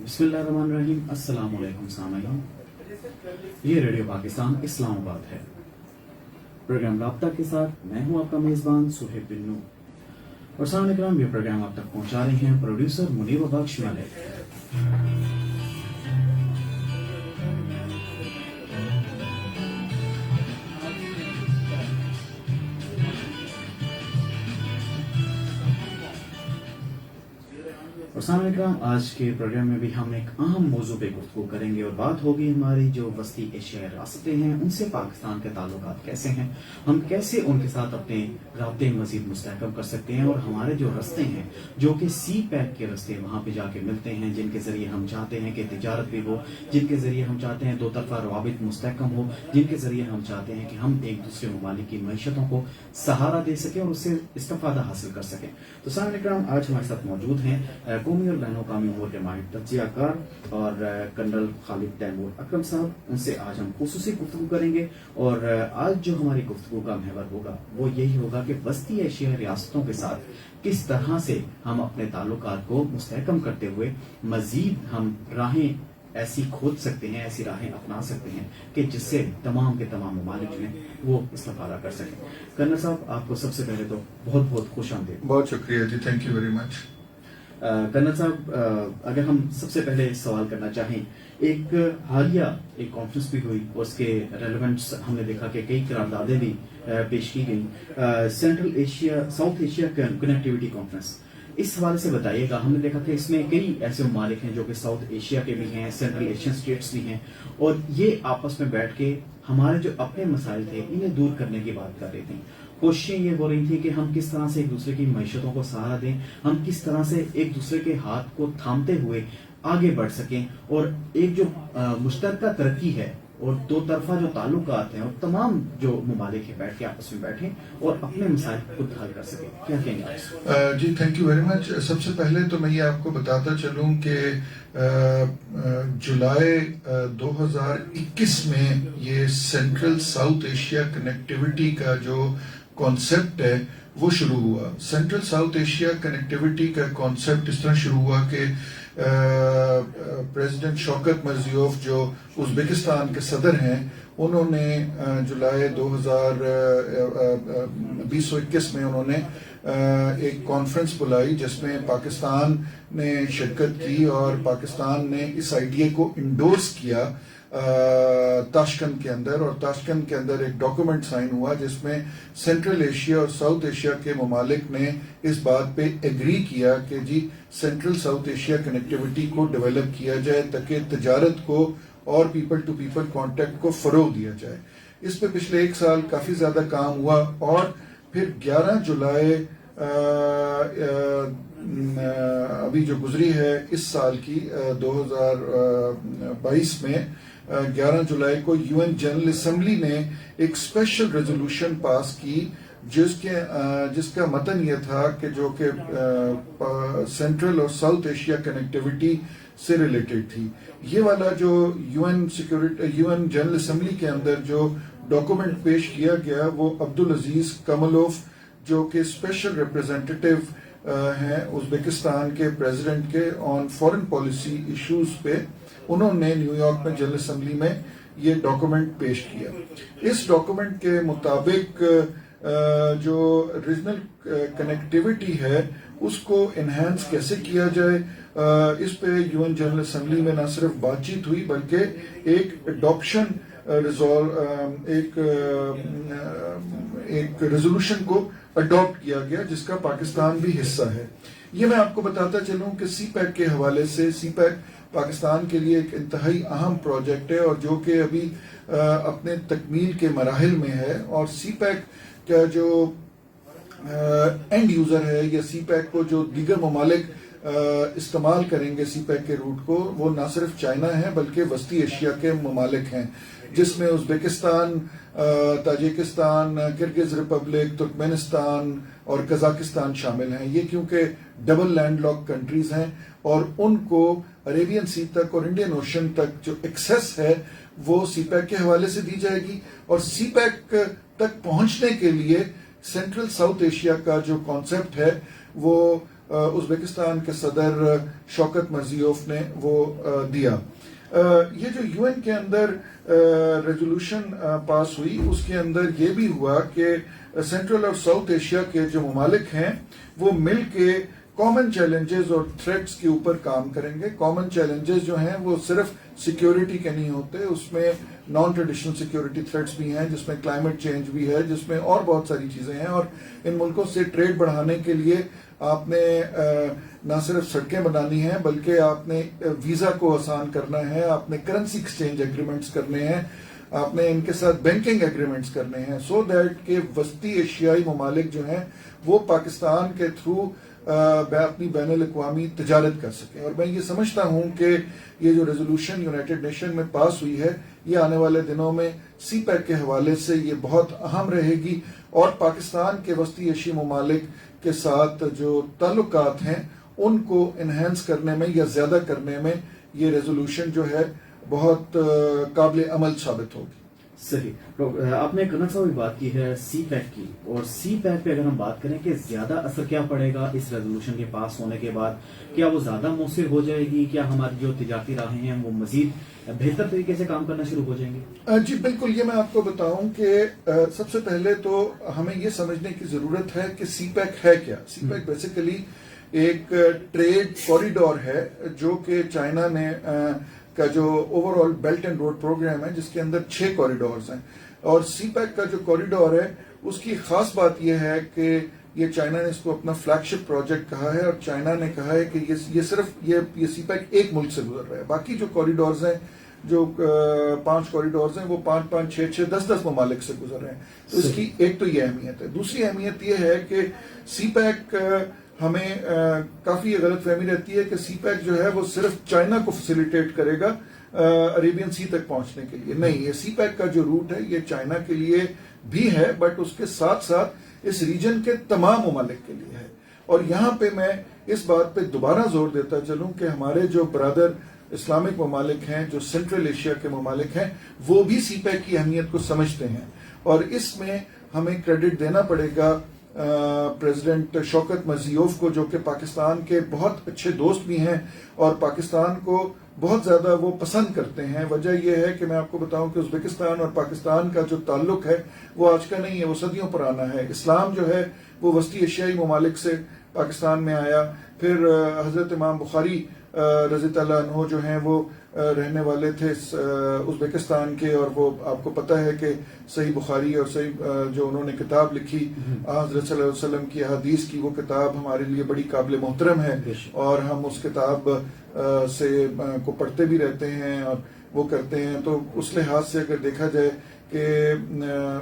بسم اللہ الرحمن الرحیم. السلام علیکم سامعین. یہ ریڈیو پاکستان اسلام آباد ہے. پروگرام رابطہ کے ساتھ میں ہوں آپ کا میزبان سہیب بن نور. اور سامعین کرام یہ پروگرام آپ تک پہنچا رہے ہیں پروڈیوسر منیر بخش ملک. اور سامعین کرام آج کے پروگرام میں بھی ہم ایک اہم موضوع پہ گفتگو کریں گے اور بات ہوگی ہماری جو وسطی ایشیائی ریاستیں ہیں ان سے پاکستان کے تعلقات کیسے ہیں, ہم کیسے ان کے ساتھ اپنے رابطے مزید مستحکم کر سکتے ہیں, اور ہمارے جو رستے ہیں جو کہ سی پیک کے رستے وہاں پہ جا کے ملتے ہیں, جن کے ذریعے ہم چاہتے ہیں کہ تجارت بھی ہو, جن کے ذریعے ہم چاہتے ہیں دو طرفہ روابط مستحکم ہو, جن کے ذریعے ہم چاہتے ہیں کہ ہم ایک دوسرے ممالک کی معیشتوں کو سہارا دے سکیں اور اس سے استفادہ حاصل کر سکیں. تو سامعین کرام آج ہمارے ساتھ موجود ہیں قومی اور بین الاقوامی امور کے ماہر تجزیہ کار اور کرنل خالد تیمور اکرم صاحب. ان سے آج ہم خصوصی گفتگو کریں گے اور آج جو ہماری گفتگو کا محور ہوگا وہ یہی ہوگا کہ وسطی ایشیائی ریاستوں کے ساتھ کس طرح سے ہم اپنے تعلقات کو مستحکم کرتے ہوئے مزید ہم راہیں ایسی کھود سکتے ہیں, ایسی راہیں اپنا سکتے ہیں کہ جس سے تمام کے تمام ممالک جو ہیں وہ استفادہ کر سکیں. کرنل صاحب آپ کو سب سے پہلے تو بہت بہت خوش آمدید. بہت شکریہ جی, thank you very much. Colonel صاحب اگر ہم سب سے پہلے سوال کرنا چاہیں, ایک حالیہ ایک کانفرنس بھی ہوئی اور اس کے ریلیونٹس ہم نے دیکھا کہ کئی قراردادیں بھی پیش کی گئیں, central Asia south Asia connectivity conference. اس حوالے سے بتائیے گا, ہم نے دیکھا کہ اس میں کئی ایسے ممالک ہیں جو کہ ساؤتھ ایشیا کے بھی ہیں, سینٹرل ایشین اسٹیٹس بھی ہیں, اور یہ آپس میں بیٹھ کے ہمارے جو اپنے مسائل تھے انہیں دور کرنے کی بات کر رہے تھے. کوششیں یہ ہو رہی تھیں کہ ہم کس طرح سے ایک دوسرے کی معیشتوں کو سہارا دیں, ہم کس طرح سے ایک دوسرے کے ہاتھ کو تھامتے ہوئے آگے بڑھ سکیں, اور ایک جو مشترکہ ترقی ہے اور دو طرفہ جو تعلقات ہیں اور تمام جو ممالک ہیں بیٹھ کے آپس میں بیٹھیں اور اپنے مسائل خود حل کر سکیں. کیا کہیں گے؟ جی تھینک یو ویری مچ. سب سے پہلے تو میں یہ آپ کو بتاتا چلوں کہ جولائی 2021 میں یہ سینٹرل ساؤتھ ایشیا کنیکٹیوٹی کا جو کانسیپٹ ہے وہ شروع ہوا. سینٹرل ساؤتھ ایشیا کنیکٹیوٹی کا کانسیپٹ اس طرح شروع ہوا کہ پریزیڈنٹ شوکت مرزیوف جو ازبکستان کے صدر ہیں, انہوں نے جولائی 2021 میں انہوں نے ایک کانفرنس بلائی جس میں پاکستان نے شرکت کی, اور پاکستان نے اس آئیڈیا کو انڈورس کیا تاشکند کے اندر, اور تاشکند کے اندر ایک ڈاکومنٹ سائن ہوا جس میں سینٹرل ایشیا اور ساؤتھ ایشیا کے ممالک نے اس بات پہ ایگری کیا کہ جی سینٹرل ساؤتھ ایشیا کنیکٹیوٹی کو ڈیولپ کیا جائے تاکہ تجارت کو اور پیپل ٹو پیپل کانٹیکٹ کو فروغ دیا جائے. اس پہ پچھلے ایک سال کافی زیادہ کام ہوا, اور پھر 11 جولائی ابھی جو گزری ہے اس سال کی 2022 میں 11 جولائی کو یو این جنرل اسمبلی نے ایک اسپیشل ریزولوشن پاس کی جس کا متن یہ تھا کہ جو کہ سینٹرل اور ساؤتھ ایشیا کنیکٹیوٹی سے ریلیٹڈ تھی. یہ والا جو یو این جنرل اسمبلی کے اندر جو ڈاکومنٹ پیش کیا گیا وہ عبدالعزیز کملوف جو کہ اسپیشل ریپرزینٹیٹیو ہیں ازبکستان کے پریزیڈنٹ کے آن فارن پالیسی ایشوز پہ, انہوں نے نیو یارک میں جنرل اسمبلی میں یہ ڈاکومنٹ پیش کیا. اس ڈاکومنٹ کے مطابق جو ریجنل کنیکٹیوٹی ہے اس کو انہینس کیسے کیا جائے, اس پہ یو این جنرل اسمبلی میں نہ صرف بات چیت ہوئی بلکہ ایک اڈاپشن ایک ریزولوشن کو اڈاپٹ کیا گیا جس کا پاکستان بھی حصہ ہے. یہ میں آپ کو بتاتا چلوں کہ سی پیک کے حوالے سے, سی پیک پاکستان کے لیے ایک انتہائی اہم پروجیکٹ ہے اور جو کہ ابھی اپنے تکمیل کے مراحل میں ہے, اور سی پیک کا جو اینڈ یوزر ہے یا سی پیک کو جو دیگر ممالک استعمال کریں گے سی پیک کے روٹ کو, وہ نہ صرف چائنا ہے بلکہ وسطی ایشیا کے ممالک ہیں جس میں ازبکستان, تاجکستان, کرگز ریپبلک, ترکمینستان اور قزاقستان شامل ہیں. یہ کیونکہ ڈبل لینڈ لاک کنٹریز ہیں اور ان کو عربین سی تک اور انڈین اوشن تک جو ایکسیس ہے وہ سی پیک کے حوالے سے دی جائے گی. اور سی پیک تک پہنچنے کے لیے سینٹرل ساؤتھ ایشیا کا جو کانسیپٹ ہے وہ ازبکستان کے صدر شوکت مرزیوف نے وہ دیا. یہ جو یو این کے اندر ریزولوشن پاس ہوئی اس کے اندر یہ بھی ہوا کہ سینٹرل اور ساؤتھ ایشیا کے جو ممالک ہیں وہ مل کے کامن چیلنجز اور تھریٹس کے اوپر کام کریں گے. کامن چیلنجز جو ہیں وہ صرف سیکیورٹی کے نہیں ہوتے, اس میں نان ٹریڈیشنل سیکیورٹی تھریٹس بھی ہیں, جس میں کلائمیٹ چینج بھی ہے, جس میں اور بہت ساری چیزیں ہیں. اور ان ملکوں سے ٹریڈ بڑھانے کے لیے آپ نے نہ صرف سڑکیں بنانی ہیں بلکہ آپ نے ویزا کو آسان کرنا ہے, آپ نے کرنسی ایکسچینج ایگریمنٹس کرنے ہیں, آپ نے ان کے ساتھ بینکنگ ایگریمنٹس کرنے ہیں, سو دیٹ کہ وسطی ایشیائی ممالک جو ہیں وہ پاکستان کے تھرو اپنی بین الاقوامی تجارت کر سکیں. اور میں یہ سمجھتا ہوں کہ یہ جو ریزولوشن یونائٹڈ نیشن میں پاس ہوئی ہے یہ آنے والے دنوں میں سی پیک کے حوالے سے یہ بہت اہم رہے گی, اور پاکستان کے وسطی ایشیائی ممالک کے ساتھ جو تعلقات ہیں ان کو انہینس کرنے میں یا زیادہ کرنے میں یہ ریزولوشن جو ہے بہت قابل عمل ثابت ہوگی. صحیح. آپ نے کنر صاحب بھی بات کی ہے سی پیک کی, اور سی پیک پہ اگر ہم بات کریں کہ زیادہ اثر کیا پڑے گا اس ریزولوشن کے پاس ہونے کے بعد, کیا وہ زیادہ مؤثر ہو جائے گی, کیا ہماری جو تجارتی راہیں ہیں وہ مزید بہتر طریقے سے کام کرنا شروع ہو جائیں گے؟ جی بالکل, یہ میں آپ کو بتاؤں کہ سب سے پہلے تو ہمیں یہ سمجھنے کی ضرورت ہے کہ سی پیک ہے کیا. سی پیک بیسیکلی ایک ٹریڈ کوریڈور ہے جو کہ چائنا نے کا جو overall belt and road program ہے جس کے اندر 6 کوریڈورز ہیں, اور سی پیک کا جو کوریڈور ہے اس کی خاص بات یہ ہے کہ یہ چائنا نے اس کو اپنا فلیگ شپ پروجیکٹ کہا ہے, اور چائنا نے کہا ہے کہ یہ صرف یہ سی پیک ایک ملک سے گزر رہا ہے. باقی جو کوریڈورز ہیں جو 5 کوریڈورز ہیں وہ 5-5, 6-6, 10-10 ممالک سے گزر رہے ہیں. تو اس کی ایک تو یہ اہمیت ہے. دوسری اہمیت یہ ہے کہ سی پیک ہمیں کافی غلط فہمی رہتی ہے کہ سی پیک جو ہے وہ صرف چائنا کو فیسیلیٹیٹ کرے گا عربین سی تک پہنچنے کے لیے. نہیں, یہ سی پیک کا جو روٹ ہے یہ چائنا کے لیے بھی ہے بٹ اس کے ساتھ ساتھ اس ریجن کے تمام ممالک کے لیے ہے. اور یہاں پہ میں اس بات پہ دوبارہ زور دیتا چلوں کہ ہمارے جو برادر اسلامک ممالک ہیں, جو سینٹرل ایشیا کے ممالک ہیں, وہ بھی سی پیک کی اہمیت کو سمجھتے ہیں, اور اس میں ہمیں کریڈٹ دینا پڑے گا پریزیڈنٹ شوکت مرزیوف کو, جو کہ پاکستان کے بہت اچھے دوست بھی ہیں اور پاکستان کو بہت زیادہ وہ پسند کرتے ہیں. وجہ یہ ہے کہ میں آپ کو بتاؤں کہ ازبکستان اور پاکستان کا جو تعلق ہے وہ آج کا نہیں ہے, وہ صدیوں پرانا ہے. اسلام جو ہے وہ وسطی ایشیائی ممالک سے پاکستان میں آیا. پھر حضرت امام بخاری رضی اللہ عنہ جو ہیں وہ رہنے والے تھے ازبکستان کے, اور وہ آپ کو پتہ ہے کہ صحیح بخاری اور صحیح جو انہوں نے کتاب لکھی حضرت صلی اللہ علیہ وسلم کی احادیث کی, وہ کتاب ہمارے لیے بڑی قابل محترم ہے, اور ہم اس کتاب سے کو پڑھتے بھی رہتے ہیں اور وہ کرتے ہیں. تو اس لحاظ سے اگر دیکھا جائے کہ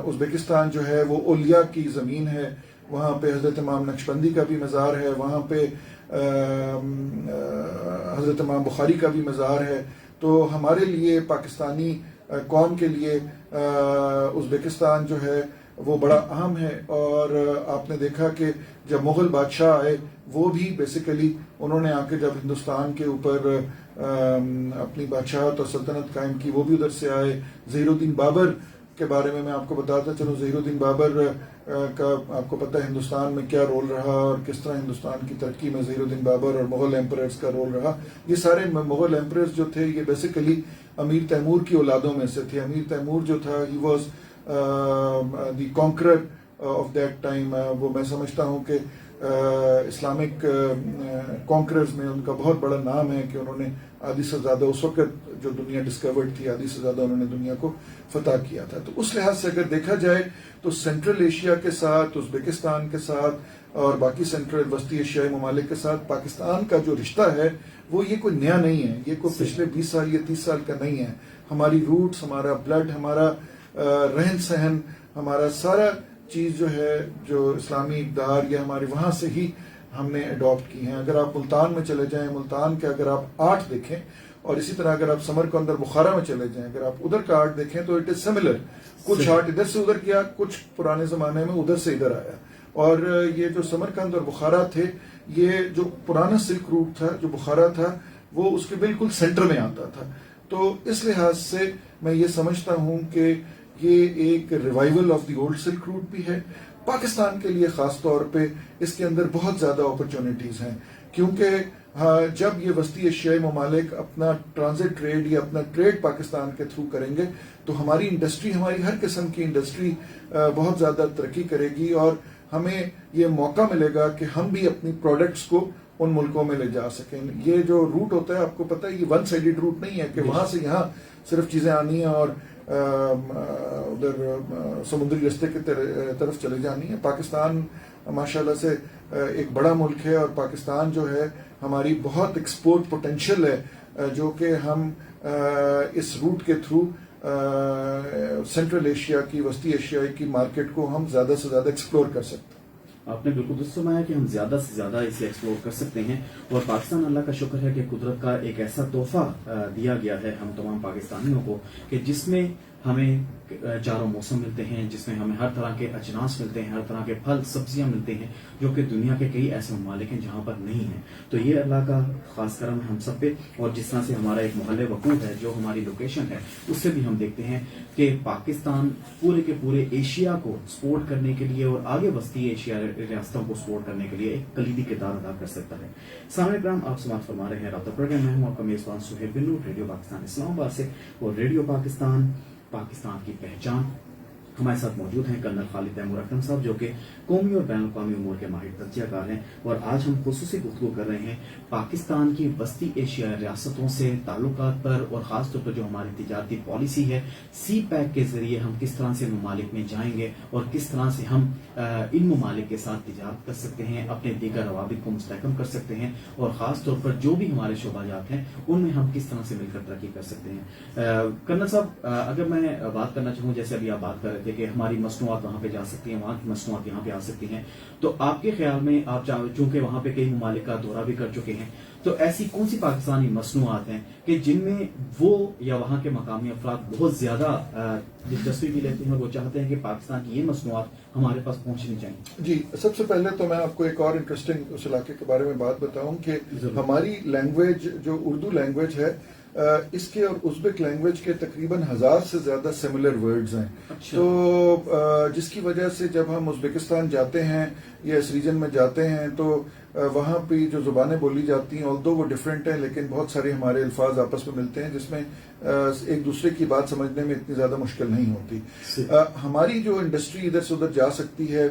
ازبکستان جو ہے وہ اولیاء کی زمین ہے, وہاں پہ حضرت امام نقشبندی کا بھی مزار ہے, وہاں پہ حضرت امام بخاری کا بھی مزار ہے. تو ہمارے لیے پاکستانی قوم کے لیے ازبکستان جو ہے وہ بڑا اہم ہے. اور آپ نے دیکھا کہ جب مغل بادشاہ آئے وہ بھی بیسیکلی انہوں نے آ کے جب ہندوستان کے اوپر اپنی بادشاہت اور سلطنت قائم کی, وہ بھی ادھر سے آئے. ظہیر الدین بابر کے بارے میں آپ کو بتاتا چلوں. ظہیر الدین بابر کا آپ کو پتہ ہے ہندوستان میں کیا رول رہا اور کس طرح ہندوستان کی ترقی میں ظہیر الدین بابر اور مغل ایمپررز کا رول رہا. یہ سارے مغل ایمپررز جو تھے یہ بیسیکلی امیر تیمور کی اولادوں میں سے تھے. امیر تیمور جو تھا he was the conqueror of that time. وہ میں سمجھتا ہوں کہ اسلامک کانکررز میں ان کا بہت بڑا نام ہے کہ انہوں نے آدھی سے زیادہ اس وقت جو دنیا ڈسکورڈ تھی آدھی سے زیادہ انہوں نے دنیا کو فتح کیا تھا. تو اس لحاظ سے اگر دیکھا جائے تو سینٹرل ایشیا کے ساتھ, ازبکستان کے ساتھ اور باقی سینٹرل وسطی ایشیائی ممالک کے ساتھ پاکستان کا جو رشتہ ہے وہ یہ کوئی نیا نہیں ہے, یہ کوئی پچھلے 20 سال یا 30 سال کا نہیں ہے. ہماری روٹس, ہمارا بلڈ, ہمارا رہن سہن, ہمارا سارا چیز جو ہے جو اسلامی اقدار یا ہمارے وہاں سے ہی ہم نے اڈاپٹ کی ہیں. اگر آپ ملتان میں چلے جائیں, ملتان کے اگر آپ آرٹ دیکھیں, اور اسی طرح اگر آپ سمر قندر بخارا میں چلے جائیں, اگر آپ ادھر کا آرٹ دیکھیں تو اٹ از سملر. کچھ آرٹ ادھر سے ادھر کیا, کچھ پرانے زمانے میں ادھر سے ادھر آیا. اور یہ جو سمر قند اور بخارا تھے, یہ جو پرانا سلک روٹ تھا, جو بخارا تھا, وہ اس کے بالکل سینٹر میں آتا تھا. تو اس لحاظ سے میں یہ سمجھتا ہوں کہ یہ ایک revival of the old silk route بھی ہے. پاکستان کے لیے خاص طور پہ اس کے اندر بہت زیادہ اپرچونٹیز ہیں، کیونکہ جب یہ وسطی ایشیائی ممالک اپنا ٹرانزٹ ٹریڈ یا اپنا ٹریڈ پاکستان کے تھرو کریں گے تو ہماری انڈسٹری، ہماری ہر قسم کی انڈسٹری بہت زیادہ ترقی کرے گی، اور ہمیں یہ موقع ملے گا کہ ہم بھی اپنی پروڈکٹس کو ان ملکوں میں لے جا سکیں۔ یہ جو روٹ ہوتا ہے آپ کو پتہ ہے یہ ون سائیڈڈ روٹ نہیں ہے کہ وہاں سے یہاں صرف چیزیں آنی ہیں اور ادھر سمندری رستے کی طرف چلے جانی ہے۔ پاکستان ماشاءاللہ سے ایک بڑا ملک ہے، اور پاکستان جو ہے ہماری بہت ایکسپورٹ پوٹینشیل ہے، جو کہ ہم اس روٹ کے تھرو سینٹرل ایشیا کی، وسطی ایشیائی کی مارکیٹ کو ہم زیادہ سے زیادہ ایکسپلور کر سکتے ہیں۔ آپ نے بالکل درست فرمایا کہ ہم زیادہ سے زیادہ اسے ایکسپلور کر سکتے ہیں، اور پاکستان اللہ کا شکر ہے کہ قدرت کا ایک ایسا تحفہ دیا گیا ہے ہم تمام پاکستانیوں کو کہ جس میں ہمیں چاروں موسم ملتے ہیں، جس میں ہمیں ہر طرح کے اجناس ملتے ہیں، ہر طرح کے پھل سبزیاں ملتے ہیں جو کہ دنیا کے کئی ایسے ممالک ہیں جہاں پر نہیں ہیں۔ تو یہ اللہ کا خاص کرم ہے ہم سب پہ، اور جس طرح سے ہمارا ایک محل وقوع ہے جو ہماری لوکیشن ہے، اس سے بھی ہم دیکھتے ہیں کہ پاکستان پورے کے پورے ایشیا کو سپورٹ کرنے کے لیے اور آگے وسطی ایشیا ریاستوں کو سپورٹ کرنے کے لیے ایک کلیدی کردار ادا کر سکتا ہے۔ سامعین کرام، آپ سماعت فرما رہے ہیں رابطہ پروگرام میں ہوں آپ کا میزبان سہیل بن نور، ریڈیو پاکستان اسلام آباد سے، اور ریڈیو پاکستان پاکستان کی پہچان۔ ہمارے ساتھ موجود ہیں کرنل خالد تیمور اکرم صاحب، جو کہ قومی اور بین الاقوامی امور کے ماہر تجزیہ کار ہیں، اور آج ہم خصوصی گفتگو کر رہے ہیں پاکستان کی وسطی ایشیائی ریاستوں سے تعلقات پر، اور خاص طور پر جو ہماری تجارتی پالیسی ہے سی پیک کے ذریعے ہم کس طرح سے ممالک میں جائیں گے اور کس طرح سے ہم ان ممالک کے ساتھ تجارت کر سکتے ہیں، اپنے دیگر روابط کو مستحکم کر سکتے ہیں، اور خاص طور پر جو بھی ہمارے شعبہ جات ہیں ان میں ہم کس طرح سے مل کر ترقی کر سکتے ہیں۔ کرنل صاحب، اگر میں بات کرنا چاہوں، جیسے ابھی آپ بات کر رہے تھے کہ ہماری مصنوعات وہاں پہ جا سکتی ہیں، وہاں کی مصنوعات یہاں پہ آ سکتی ہیں، تو آپ کے خیال میں آپ چونکہ وہاں پہ کئی ممالک کا دورہ بھی کر چکے ہیں، تو ایسی کون سی پاکستانی مصنوعات ہیں کہ جن میں وہ یا وہاں کے مقامی افراد بہت زیادہ دلچسپی بھی لیتے ہیں اور وہ چاہتے ہیں کہ پاکستان کی یہ مصنوعات ہمارے پاس پہنچنی چاہیے؟ جی، سب سے پہلے تو میں آپ کو ایک اور انٹرسٹنگ اس علاقے کے بارے میں بات بتاؤں کہ ہماری لینگویج جو اردو لینگویج ہے، اس کے اور ازبک لینگویج کے تقریباً 1000 سے زیادہ سملر ورڈز ہیں۔ تو جس کی وجہ سے جب ہم ازبکستان جاتے ہیں یا اس ریجن میں جاتے ہیں تو وہاں پہ جو زبانیں بولی جاتی ہیں although وہ ڈفرینٹ ہیں، لیکن بہت سارے ہمارے الفاظ آپس میں ملتے ہیں جس میں ایک دوسرے کی بات سمجھنے میں اتنی زیادہ مشکل نہیں ہوتی۔ ہماری جو انڈسٹری ادھر سے ادھر جا سکتی ہے،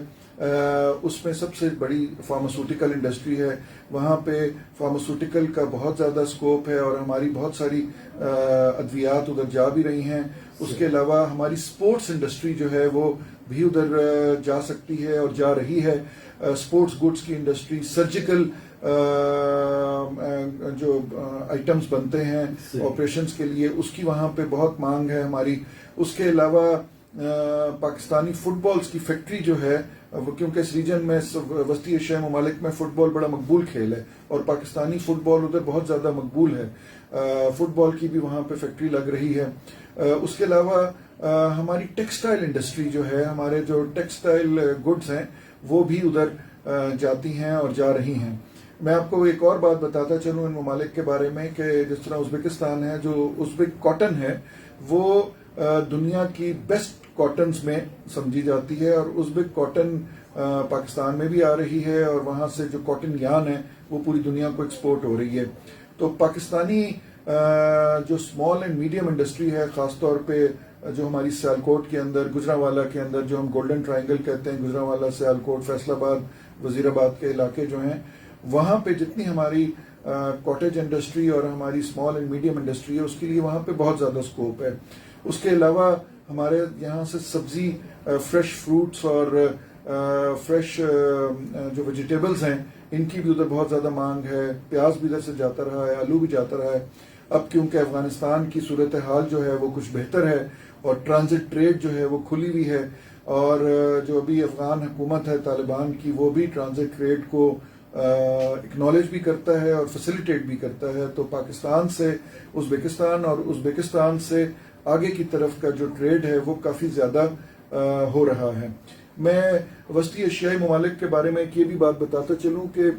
اس میں سب سے بڑی فارماسوٹیکل انڈسٹری ہے، وہاں پہ فارماسوٹیکل کا بہت زیادہ سکوپ ہے، اور ہماری بہت ساری ادویات ادھر جا بھی رہی ہیں۔ اس کے علاوہ ہماری سپورٹس انڈسٹری جو ہے وہ بھی ادھر جا سکتی ہے اور جا رہی ہے۔ سپورٹس گڈس کی انڈسٹری، سرجیکل جو آئٹمز بنتے ہیں آپریشنز کے لیے، اس کی وہاں پہ بہت مانگ ہے ہماری۔ اس کے علاوہ پاکستانی فٹ بالز کی فیکٹری جو ہے، کیونکہ اس ریجن میں وسطی ایشیائی ممالک میں فٹ بال بڑا مقبول کھیل ہے، اور پاکستانی فٹ بال ادھر بہت زیادہ مقبول ہے، فٹ بال کی بھی وہاں پہ فیکٹری لگ رہی ہے۔ اس کے علاوہ ہماری ٹیکسٹائل انڈسٹری جو ہے، ہمارے جو ٹیکسٹائل گڈز ہیں وہ بھی ادھر جاتی ہیں اور جا رہی ہیں۔ میں آپ کو ایک اور بات بتاتا چلوں ان ممالک کے بارے میں کہ جس طرح ازبکستان ہے، جو ازبک کاٹن ہے وہ دنیا کی بیسٹ کاٹنز میں سمجھی جاتی ہے، اور ازبک کاٹن پاکستان میں بھی آ رہی ہے، اور وہاں سے جو کاٹن یارن ہے وہ پوری دنیا کو ایکسپورٹ ہو رہی ہے۔ تو پاکستانی جو اسمال اینڈ میڈیم انڈسٹری ہے، خاص طور پہ جو ہماری سیالکوٹ کے اندر، گجرانوالہ کے اندر جو ہم گولڈن ٹرائنگل کہتے ہیں، گجرانوالہ، سیالکوٹ، فیصل آباد، وزیر آباد کے علاقے جو ہیں، وہاں پہ جتنی ہماری کاٹیج انڈسٹری اور ہماری اسمال اینڈ میڈیم انڈسٹری ہے، اس کے لیے وہاں پہ بہت زیادہ اسکوپ ہے۔ اس کے علاوہ ہمارے یہاں سے سبزی، فریش فروٹس اور فریش جو ویجیٹیبلز ہیں، ان کی بھی ادھر بہت زیادہ مانگ ہے۔ پیاز بھی ادھر سے جاتا رہا ہے، آلو بھی جاتا رہا ہے۔ اب کیونکہ افغانستان کی صورتحال جو ہے وہ کچھ بہتر ہے، اور ٹرانزٹ ٹریڈ جو ہے وہ کھلی ہوئی ہے، اور جو ابھی افغان حکومت ہے طالبان کی، وہ بھی ٹرانزٹ ٹریڈ کو اکنالج بھی کرتا ہے اور فیسیلیٹیٹ بھی کرتا ہے۔ تو پاکستان سے ازبکستان اور ازبکستان سے آگے کی طرف کا جو ٹریڈ ہے وہ کافی زیادہ ہو رہا ہے۔ میں وسطی ایشیائی ممالک کے بارے میں ایک یہ بھی بات بتاتا چلوں کہ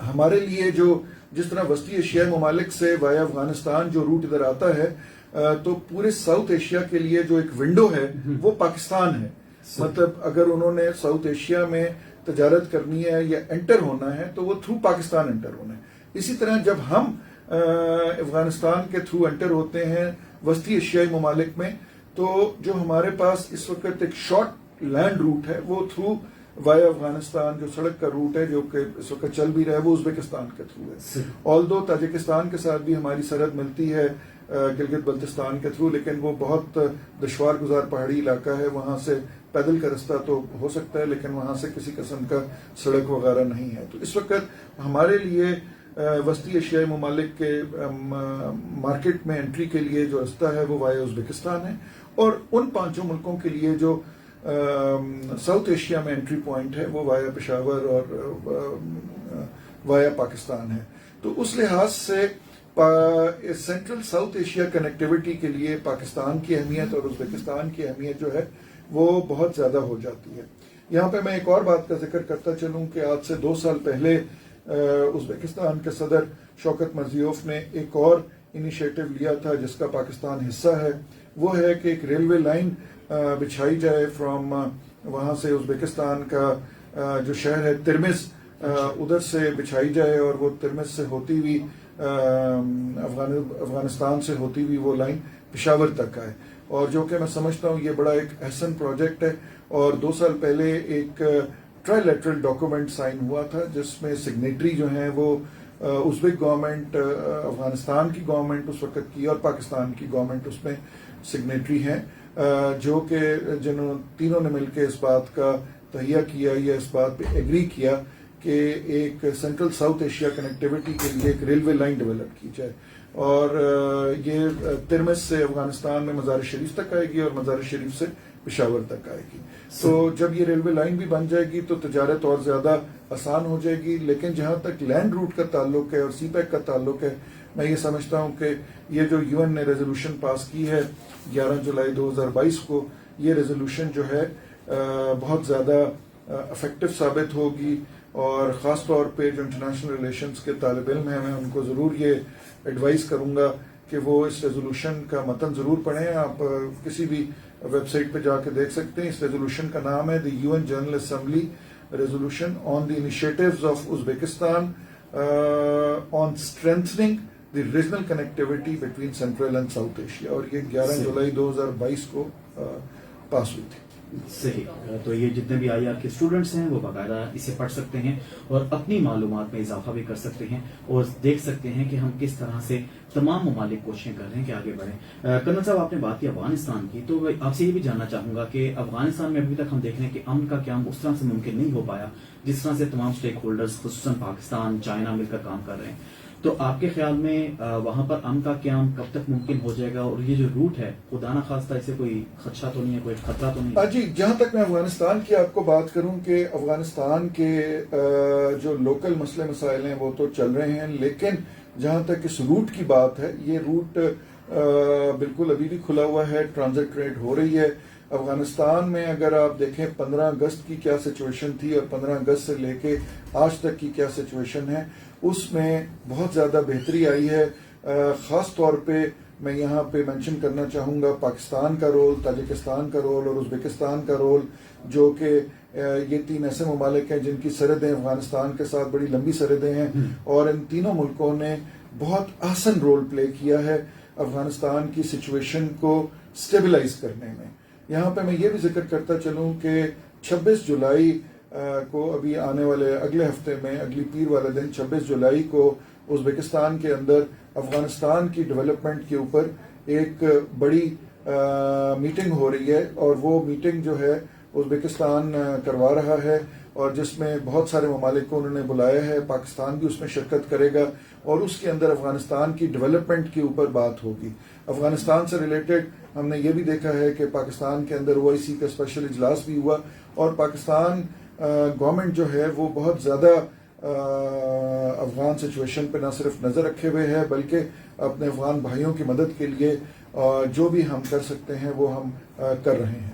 ہمارے لیے جو جس طرح وسطی ایشیائی ممالک سے وایا افغانستان جو روٹ ادھر آتا ہے، تو پورے ساؤتھ ایشیا کے لیے جو ایک ونڈو ہے وہ پاکستان ہے۔ مطلب اگر انہوں نے ساؤتھ ایشیا میں تجارت کرنی ہے یا انٹر ہونا ہے تو وہ تھرو پاکستان انٹر ہونا ہے. اسی طرح جب ہم افغانستان کے تھرو انٹر ہوتے ہیں وسطی ایشیائی ممالک میں تو جو ہمارے پاس اس وقت ایک شارٹ لینڈ روٹ ہے وہ تھرو وایا افغانستان جو سڑک کا روٹ ہے جو کہ اس وقت چل بھی رہا ہے وہ ازبکستان کے تھرو ہے. آلدو تاجکستان کے ساتھ بھی ہماری سرحد ملتی ہے گلگت بلتستان کے تھرو, لیکن وہ بہت دشوار گزار پہاڑی علاقہ ہے, وہاں سے پیدل کا رستہ تو ہو سکتا ہے لیکن وہاں سے کسی قسم کا سڑک وغیرہ نہیں ہے. تو اس وقت ہمارے لیے وسطی ایشیائی ممالک کے مارکیٹ میں انٹری کے لیے جو رستہ ہے وہ وایا ازبکستان ہے, اور ان 5 ملکوں کے لیے جو ساؤتھ ایشیا میں انٹری پوائنٹ ہے وہ وایا پشاور اور وایا پاکستان ہے. تو اس لحاظ سے سینٹرل ساؤتھ ایشیا کنیکٹیوٹی کے لیے پاکستان کی اہمیت اور ازبکستان کی اہمیت جو ہے وہ بہت زیادہ ہو جاتی ہے. یہاں پہ میں ایک اور بات کا ذکر کرتا چلوں کہ آج سے 2 سال پہلے ازبکستان کے صدر شوکت مرزیوف نے ایک اور انیشیٹو لیا تھا جس کا پاکستان حصہ ہے. وہ ہے کہ ایک ریلوے لائن بچھائی جائے فرام وہاں سے ازبکستان کا جو شہر ہے ترمز ادھر سے بچھائی جائے اور وہ ترمز سے ہوتی ہوئی افغانستان سے ہوتی ہوئی وہ لائن پشاور تک آئے, اور جو کہ میں سمجھتا ہوں یہ بڑا ایک احسن پروجیکٹ ہے. اور 2 سال پہلے ایک ٹرائی لیٹرل ڈاکومنٹ سائن ہوا تھا جس میں سگنیٹری جو ہیں وہ ازبک گورنمنٹ, افغانستان کی گورنمنٹ اس وقت کی اور پاکستان کی گورنمنٹ اس میں سگنیٹری ہیں, جو کہ جنہوں تینوں نے مل کے اس بات کا تہیہ کیا یا اس بات پہ ایگری کیا کہ ایک سینٹرل ساؤتھ ایشیا کنیکٹیوٹی کے لیے ایک ریلوے لائن ڈیولپ کی جائے. اور یہ ترمز سے افغانستان میں مزار شریف تک آئے گی اور مزار شریف سے پشاور تک آئے گی. تو جب یہ ریلوے لائن بھی بن جائے گی تو تجارت اور زیادہ آسان ہو جائے گی. لیکن جہاں تک لینڈ روٹ کا تعلق ہے اور سی پیک کا تعلق ہے, میں یہ سمجھتا ہوں کہ یہ جو UN نے ریزولوشن پاس کی ہے 11 جولائی 2022 کو, یہ ریزولوشن جو ہے بہت زیادہ افیکٹو ثابت ہوگی. اور خاص طور پہ جو انٹرنیشنل ریلیشنز کے طالب علم ہیں میں ان کو ضرور یہ ایڈوائز کروں گا کہ وہ اس ریزولوشن کا متن ضرور پڑھیں. آپ کسی بھی ویب سائٹ پہ جا کے دیکھ سکتے ہیں. اس ریزولوشن کا نام ہے the UN general assembly resolution on the initiatives of Uzbekistan on strengthening the regional connectivity between central and south Asia, اور یہ 11 جولائی 2022 کو پاس ہوئی تھی. صحیح. تو یہ جتنے بھی IR کے اسٹوڈنٹس ہیں وہ باقاعدہ اسے پڑھ سکتے ہیں اور اپنی معلومات میں اضافہ بھی کر سکتے ہیں اور دیکھ سکتے ہیں کہ ہم کس طرح سے تمام ممالک کوششیں کر رہے ہیں کہ آگے بڑھیں. کرنل صاحب, آپ نے بات کی افغانستان کی, تو آپ سے یہ بھی جاننا چاہوں گا کہ افغانستان میں ابھی تک ہم دیکھ رہے ہیں کہ امن کا قیام اس طرح سے ممکن نہیں ہو پایا جس طرح سے تمام اسٹیک ہولڈرز خصوصاً پاکستان, چائنا مل کر کام کر رہے ہیں. تو آپ کے خیال میں وہاں پر امن کا قیام کب تک ممکن ہو جائے گا, اور یہ جو روٹ ہے خدا نہ خواستہ اسے کوئی خدشہ تو نہیں ہے, کوئی خطرہ تو نہیں ہے؟ جی, جہاں تک میں افغانستان کی آپ کو بات کروں کہ افغانستان کے جو لوکل مسئلے مسائل ہیں وہ تو چل رہے ہیں, لیکن جہاں تک اس روٹ کی بات ہے یہ روٹ بالکل ابھی بھی کھلا ہوا ہے, ٹرانزٹ ٹریڈ ہو رہی ہے. افغانستان میں اگر آپ دیکھیں 15 اگست کی کیا سچویشن تھی اور 15 اگست سے لے کے آج تک کی کیا سچویشن ہے, اس میں بہت زیادہ بہتری آئی ہے. خاص طور پہ میں یہاں پہ مینشن کرنا چاہوں گا پاکستان کا رول, تاجکستان کا رول اور ازبکستان کا رول, جو کہ یہ 3 ایسے ممالک ہیں جن کی سرحدیں افغانستان کے ساتھ بڑی لمبی سرحدیں ہیں, اور ان تینوں ملکوں نے بہت احسن رول پلے کیا ہے افغانستان کی سچویشن کو سٹیبلائز کرنے میں. یہاں پہ میں یہ بھی ذکر کرتا چلوں کہ 26 جولائی کو ابھی آنے والے اگلے ہفتے میں اگلی پیر والے دن 26 جولائی کو ازبکستان کے اندر افغانستان کی ڈیولپمنٹ کے اوپر ایک بڑی میٹنگ ہو رہی ہے, اور وہ میٹنگ جو ہے ازبکستان کروا رہا ہے اور جس میں بہت سارے ممالک کو انہوں نے بلایا ہے. پاکستان بھی اس میں شرکت کرے گا اور اس کے اندر افغانستان کی ڈیولپمنٹ کے اوپر بات ہوگی. افغانستان سے ریلیٹڈ ہم نے یہ بھی دیکھا ہے کہ پاکستان کے اندر OIC کا اسپیشل اجلاس بھی ہوا, اور پاکستان گورنمنٹ جو ہے وہ بہت زیادہ افغان سچویشن پہ نہ صرف نظر رکھے ہوئے ہے بلکہ اپنے افغان بھائیوں کی مدد کے لیے جو بھی ہم کر سکتے ہیں وہ ہم کر رہے ہیں.